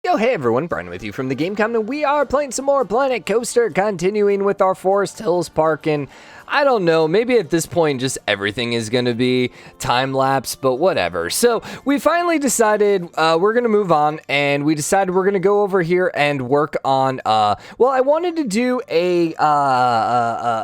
Yo, hey everyone, Brian with you from TheGameCommon, and we are playing some more Planet Coaster, continuing with our Forest Hills Park, and I don't know, maybe at this point just everything is going to be time-lapse, but whatever. So we finally decided we're going to move on, and we decided we're going to go over here and work on, well, I wanted to do a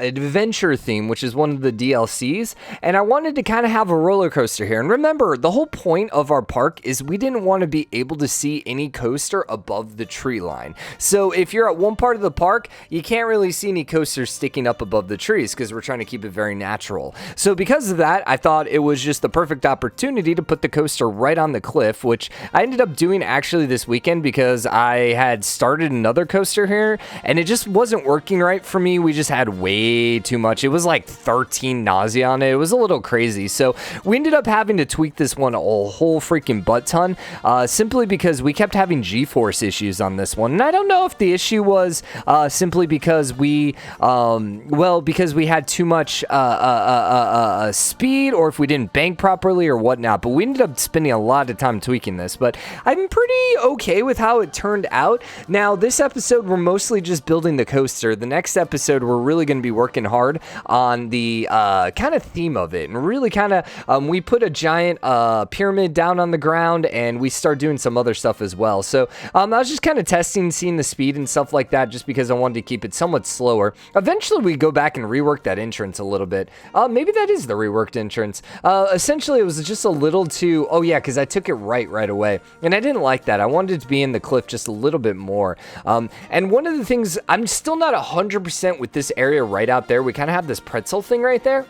adventure theme, which is one of the DLCs, and I wanted to kind of have a roller coaster here. And remember, the whole point of our park is we didn't want to be able to see any coaster above the tree line. So if you're at one part of the park, you can't really see any coasters sticking up above the trees because we're trying to keep it very natural. So because of that, I thought it was just the perfect opportunity to put the coaster right on the cliff, which I ended up doing actually this weekend because I had started another coaster here and it just wasn't working right for me. We just had way too much. It was like 13 nausea on it. It was a little crazy. So we ended up having to tweak this one a whole freaking butt ton, simply because we kept having G-force issues on this one. And I don't know if the issue was simply because we, because we had too much speed, or if we didn't bank properly or whatnot, but we ended up spending a lot of time tweaking this, but I'm pretty okay with how it turned out. Now, this episode, we're mostly just building the coaster. The next episode, we're really going to be working hard on the kind of theme of it, and really kind of, we put a giant pyramid down on the ground, and we start doing some other stuff as well. So I was just kind of testing, seeing the speed and stuff like that, just because I wanted to keep it somewhat slower. Eventually, we go back and rework that entrance a little bit. Maybe that is the reworked entrance. Essentially, it was just a little too, oh yeah, because I took it right away, and I didn't like that. I wanted it to be in the cliff just a little bit more. And one of the things, I'm still not 100% with this area right out there. We kind of have this pretzel thing right there.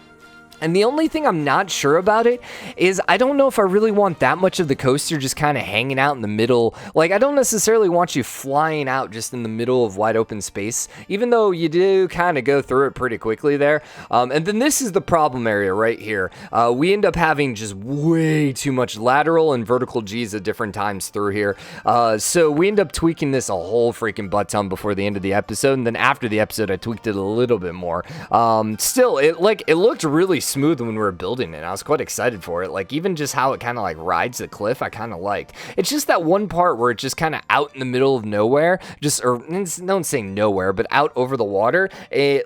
And the only thing I'm not sure about it is I don't know if I really want that much of the coaster just kind of hanging out in the middle. Like, I don't necessarily want you flying out just in the middle of wide open space, even though you do kind of go through it pretty quickly there. And then this is the problem area right here. We end up having just way too much lateral and vertical G's at different times through here. So we end up tweaking this a whole freaking butt ton before the end of the episode. And then after the episode, I tweaked it a little bit more. Still, it looked really smooth when we were building it. I was quite excited for it. Like, even just how it kind of like rides the cliff, I kind of liked. It's just that one part where it's just kind of out in the middle of nowhere, just, or don't say nowhere, but out over the water,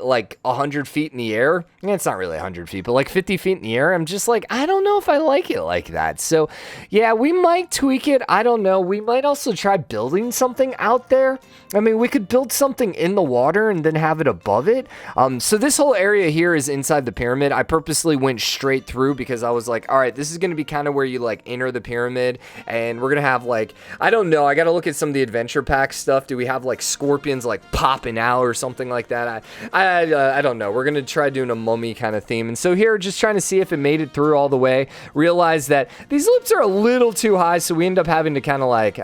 like 100 feet in the air. It's not really 100 feet, but like 50 feet in the air. I'm just like, I don't know if I like it like that. So yeah, we might tweak it. I don't know. We might also try building something out there. I mean, we could build something in the water and then have it above it. So this whole area here is inside the pyramid. I purposely went straight through because I was like, all right, this is going to be kind of where you like enter the pyramid, and we're going to have like, I don't know, I got to look at some of the adventure pack stuff. Do we have like scorpions like popping out or something like that? I don't know. We're going to try doing a mummy kind of theme. And so here, just trying to see if it made it through all the way. Realize that these loops are a little too high, so we end up having to kind of like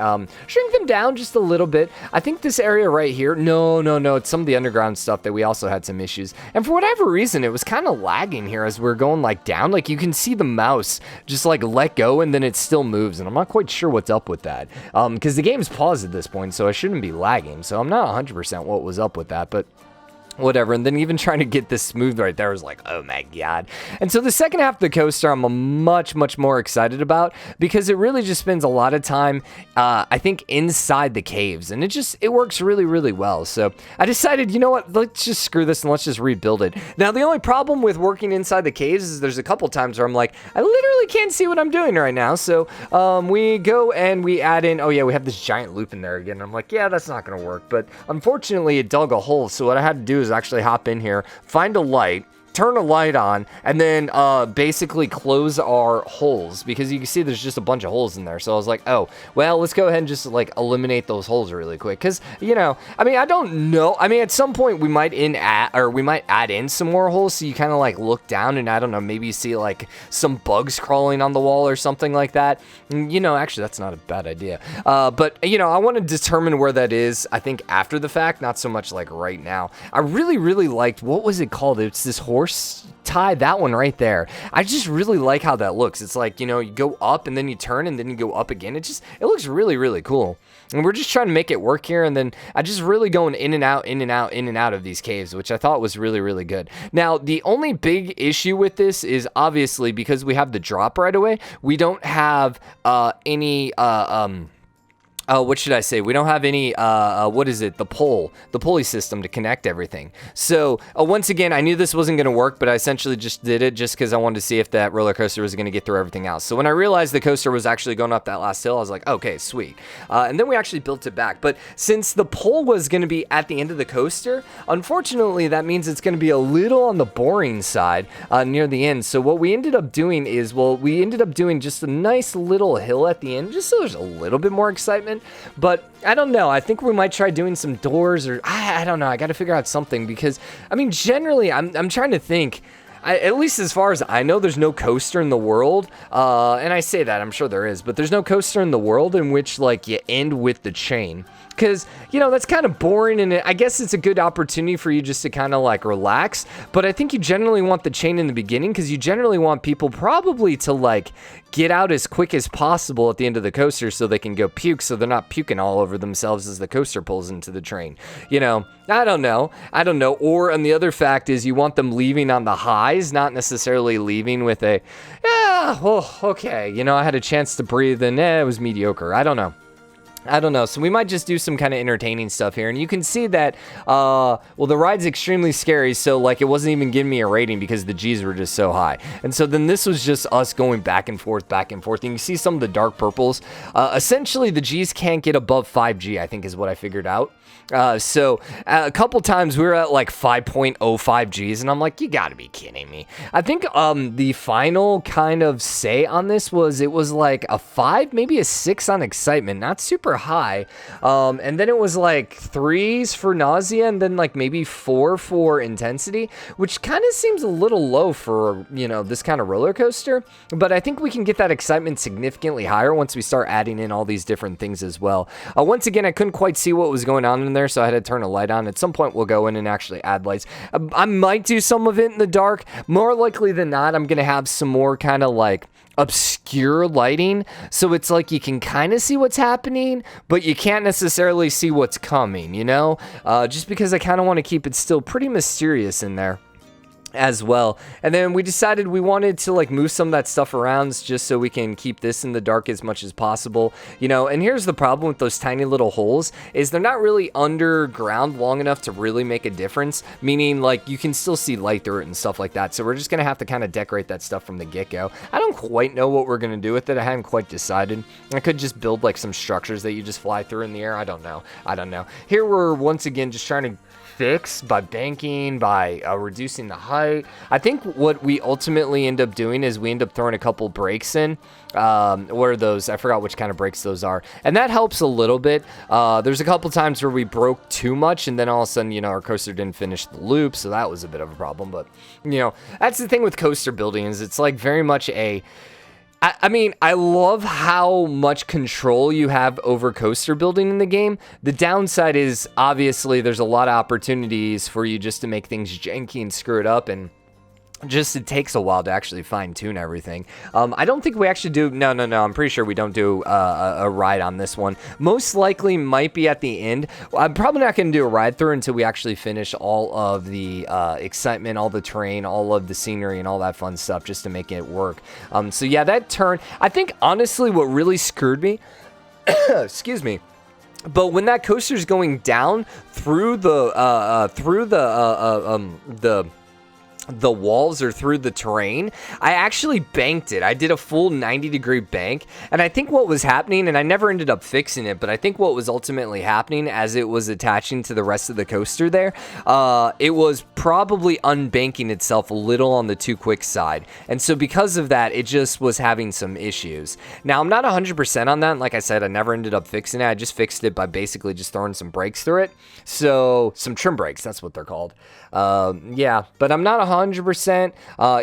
shrink them down just a little bit. I think this area right here, no, it's some of the underground stuff that we also had some issues. And for whatever reason, it was kind of lagging here as we're going like down. Like, you can see the mouse just like let go and then it still moves, and I'm not quite sure what's up with that, because the game's paused at this point, so I shouldn't be lagging. So I'm not 100% what was up with that, but whatever. And then even trying to get this smooth right there was like, oh my god. And so the second half of the coaster I'm much more excited about, because it really just spends a lot of time I think inside the caves, and it works really well. So I decided, you know what, let's just screw this and let's just rebuild it. Now, the only problem with working inside the caves is there's a couple times where I'm like, I literally can't see what I'm doing right now. So we go and we add in, oh yeah, we have this giant loop in there again. I'm like, yeah, that's not gonna work. But unfortunately it dug a hole, so what I had to do is actually hop in here, find a light, turn a light on, and then basically close our holes, because you can see there's just a bunch of holes in there. So I was like, oh, well, let's go ahead and just like eliminate those holes really quick, because, you know, I mean, I don't know. I mean, at some point we might add in some more holes, so you kind of like look down and I don't know, maybe you see like some bugs crawling on the wall or something like that. And, you know, actually that's not a bad idea. But you know, I want to determine where that is, I think, after the fact, not so much like right now. I really liked, what was it called? It's this horse tie, that one right there. I just really like how that looks. It's like, you know, you go up and then you turn and then you go up again. It looks really cool. And we're just trying to make it work here. And then I just really going in and out of these caves, which I thought was really good. Now, the only big issue with this is obviously because we have the drop right away, we don't have any what should I say? We don't have any, what is it? The pulley system to connect everything. So once again, I knew this wasn't going to work, but I essentially just did it just because I wanted to see if that roller coaster was going to get through everything else. So when I realized the coaster was actually going up that last hill, I was like, okay, sweet. And then we actually built it back. But since the pole was going to be at the end of the coaster, unfortunately, that means it's going to be a little on the boring side near the end. So what we ended up doing is, we ended up doing just a nice little hill at the end, just so there's a little bit more excitement. But I don't know. I think we might try doing some doors, or I don't know. I got to figure out something because, I mean, generally, I'm trying to think. At least as far as I know, there's no coaster in the world. And I say that, I'm sure there is, but there's no coaster in the world in which, like, you end with the chain. Because, you know, that's kind of boring, and I guess it's a good opportunity for you just to kind of, like, relax. But I think you generally want the chain in the beginning, because you generally want people probably to, like, get out as quick as possible at the end of the coaster so they can go puke, so they're not puking all over themselves as the coaster pulls into the train. You know, I don't know. Or, and the other fact is you want them leaving on the highs, not necessarily leaving with a, okay, you know, I had a chance to breathe, and it was mediocre. I don't know. So we might just do some kind of entertaining stuff here. And you can see that, the ride's extremely scary. So, like, it wasn't even giving me a rating because the G's were just so high. And so then this was just us going back and forth. And you see some of the dark purples. Essentially, the G's can't get above 5G, I think is what I figured out. So a couple times we were at like 5.05 G's, and I'm like, you gotta be kidding me. I think the final kind of say on this was it was like a 5, maybe a 6 on excitement, not super high. And then it was like 3s for nausea, and then like maybe 4 for intensity, which kind of seems a little low for, you know, this kind of roller coaster. But I think we can get that excitement significantly higher once we start adding in all these different things as well. Once again, I couldn't quite see what was going on in there, so I had to turn a light on. At some point, we'll go in and actually add lights. I might do some of it in the dark. More likely than not, I'm going to have some more kind of like obscure lighting, so it's like you can kind of see what's happening, but you can't necessarily see what's coming, you know? Just because I kind of want to keep it still pretty mysterious in there as well. And then we decided we wanted to like move some of that stuff around just so we can keep this in the dark as much as possible, you know. And here's the problem with those tiny little holes is they're not really underground long enough to really make a difference, meaning like you can still see light through it and stuff like that. So we're just gonna have to kind of decorate that stuff from the get-go. I don't quite know what we're gonna do with it. I haven't quite decided. I could just build like some structures that you just fly through in the air. I don't know. Here we're once again just trying to fix by banking, by reducing the height. I think what we ultimately end up doing is we end up throwing a couple brakes in. What are those? I forgot which kind of brakes those are. And that helps a little bit. There's a couple times where we broke too much, and then all of a sudden, you know, our coaster didn't finish the loop, so that was a bit of a problem. But, you know, that's the thing with coaster building is it's like very much a... I mean, I love how much control you have over coaster building in the game. The downside is, obviously, there's a lot of opportunities for you just to make things janky and screw it up, and just it takes a while to actually fine-tune everything. I don't think we actually do... No, I'm pretty sure we don't do a ride on this one. Most likely might be at the end. I'm probably not going to do a ride through until we actually finish all of the excitement, all the terrain, all of the scenery, and all that fun stuff just to make it work. So yeah, that turn... I think, honestly, what really screwed me... excuse me. But when that coaster's going down through the walls or through the terrain, I actually banked it. I did a full 90-degree bank, and I think what was happening, and I never ended up fixing it, but I think what was ultimately happening as it was attaching to the rest of the coaster there, it was probably unbanking itself a little on the too quick side, and so because of that, it just was having some issues. Now, I'm not 100% on that, and like I said, I never ended up fixing it. I just fixed it by basically just throwing some brakes through it, so some trim brakes, that's what they're called. Yeah, but I'm not 100%.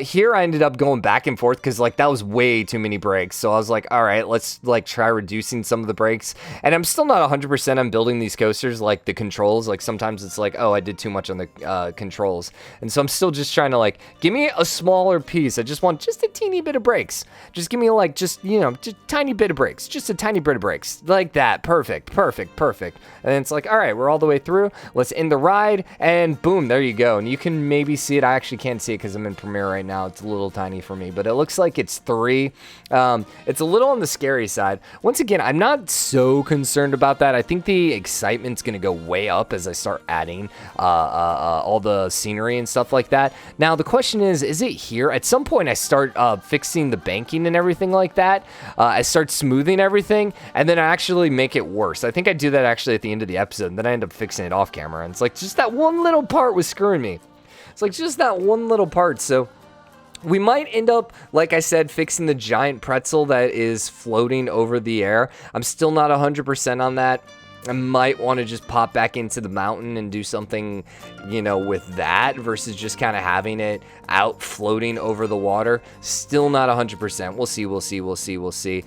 Here I ended up going back and forth because like that was way too many brakes. So I was like, all right, let's like try reducing some of the brakes. And I'm still not 100% on building these coasters, like the controls. Like sometimes it's like, oh, I did too much on the controls. And so I'm still just trying to like, give me a smaller piece. I just want just a teeny bit of brakes. Just give me like, just, you know, just tiny bit of brakes. Just a tiny bit of brakes. Like that. Perfect. And then it's like, all right, we're all the way through. Let's end the ride. And boom, there you go. And you can maybe see it. I actually actually can't see it because I'm in Premiere right now. It's a little tiny for me, but it looks like it's 3. It's a little on the scary side. Once again, I'm not so concerned about that. I think the excitement's going to go way up as I start adding all the scenery and stuff like that. Now, the question is it here? At some point, I start fixing the banking and everything like that. I start smoothing everything, and then I actually make it worse. I think I do that actually at the end of the episode, and then I end up fixing it off camera. And it's like, just that one little part was screwing me. It's like just that one little part. So we might end up, like I said, fixing the giant pretzel that is floating over the air. I'm still not 100% on that. I might want to just pop back into the mountain and do something, you know, with that versus just kind of having it out floating over the water. Still not 100%. We'll see.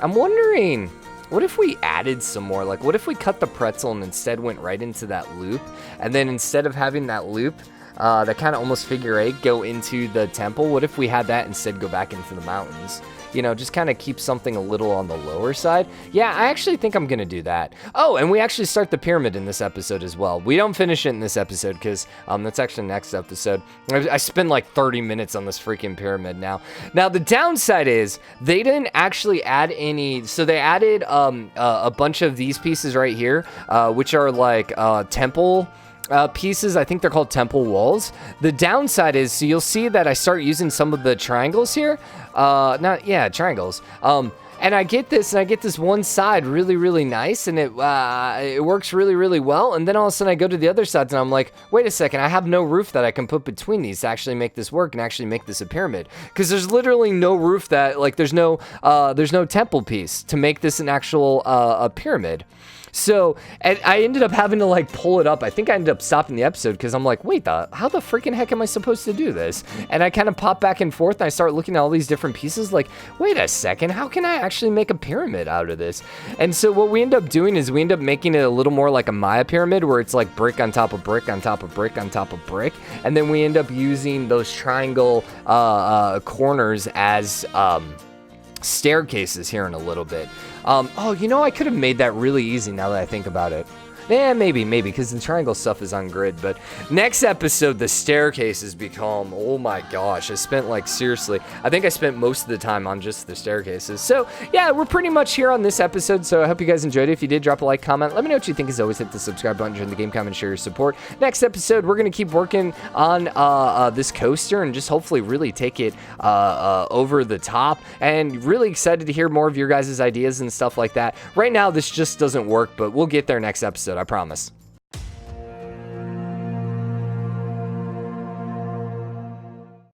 I'm wondering, what if we added some more? Like, what if we cut the pretzel and instead went right into that loop? And then instead of having that loop, that kind of almost figure 8 go into the temple, what if we had that instead go back into the mountains? You know, just kind of keep something a little on the lower side. Yeah, I actually think I'm going to do that. Oh, and we actually start the pyramid in this episode as well. We don't finish it in this episode because that's actually next episode. I spend like 30 minutes on this freaking pyramid now. Now, the downside is they didn't actually add any. So they added a bunch of these pieces right here, which are like temple pieces. I think they're called temple walls. The downside is, so you'll see that I start using some of the triangles here. Triangles. And I get this one side really nice, and it works really well. And then all of a sudden I go to the other sides and I'm like, wait a second, I have no roof that I can put between these to actually make this work and actually make this a pyramid. Because there's literally no roof that, like, there's no temple piece to make this an actual a pyramid. So, and I ended up having to like pull it up. I think I ended up stopping the episode because I'm like, wait, how the freaking heck am I supposed to do this? And I kind of pop back and forth and I start looking at all these different pieces like, wait a second, how can I actually make a pyramid out of this? And so what we end up doing is we end up making it a little more like a Maya pyramid where it's like brick on top of brick on top of brick on top of brick. And then we end up using those triangle corners as staircases here in a little bit. I could have made that really easy now that I think about it. Yeah, maybe, because the triangle stuff is on grid. But next episode, the staircases become, oh my gosh, I spent I think I spent most of the time on just the staircases. So yeah, we're pretty much here on this episode. So I hope you guys enjoyed it. If you did, drop a like, comment. Let me know what you think. As always, hit the subscribe button, join the game, comment, share your support. Next episode, we're going to keep working on this coaster and just hopefully really take it over the top. And really excited to hear more of your guys' ideas and stuff like that. Right now, this just doesn't work, but we'll get there next episode. I promise.